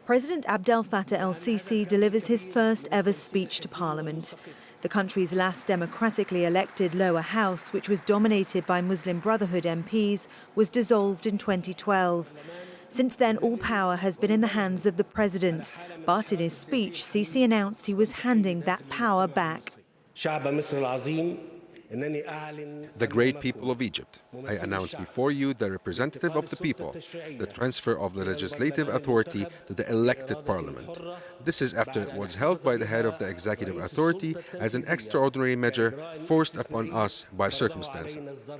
President Abdel Fattah El-Sisi delivers his first ever speech to Parliament. The country's last democratically elected lower house, which was dominated by Muslim Brotherhood MPs, was dissolved in 2012. Since then, all power has been in the hands of the president. But in his speech, Sisi announced he was handing that power back. The great people of Egypt, I announce before you the representative of the people, the transfer of the legislative authority to the elected parliament. This is after it was held by the head of the executive authority as an extraordinary measure forced upon us by circumstances.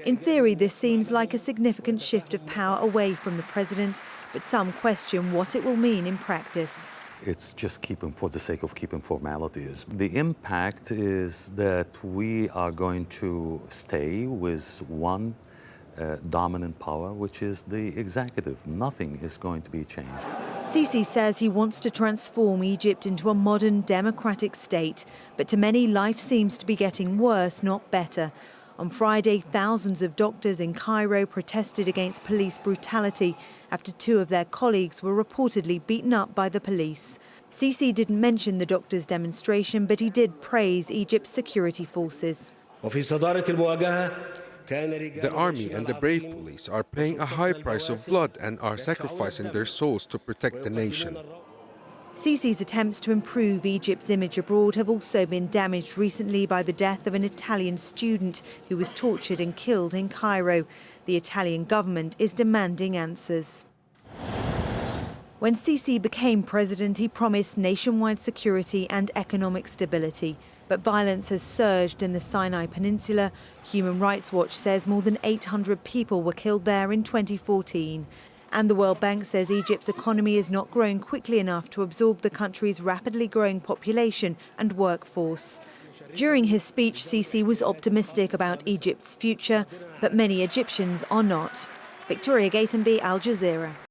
In theory, this seems like a significant shift of power away from the president, but some question what it will mean in practice. It's just keeping for the sake of keeping formalities. The impact is that we are going to stay with one dominant power, which is the executive. Nothing is going to be changed. Sisi says he wants to transform Egypt into a modern democratic state, but to many, life seems to be getting worse, not better. On Friday, thousands of doctors in Cairo protested against police brutality after two of their colleagues were reportedly beaten up by the police. Sisi didn't mention the doctors' demonstration, but he did praise Egypt's security forces. The army and the brave police are paying a high price of blood and are sacrificing their souls to protect the nation. Sisi's attempts to improve Egypt's image abroad have also been damaged recently by the death of an Italian student who was tortured and killed in Cairo. The Italian government is demanding answers. When Sisi became president, he promised nationwide security and economic stability. But violence has surged in the Sinai Peninsula. Human Rights Watch says more than 800 people were killed there in 2014. And the World Bank says Egypt's economy is not growing quickly enough to absorb the country's rapidly growing population and workforce. During his speech, Sisi was optimistic about Egypt's future, but many Egyptians are not. Victoria Gatenby, Al Jazeera.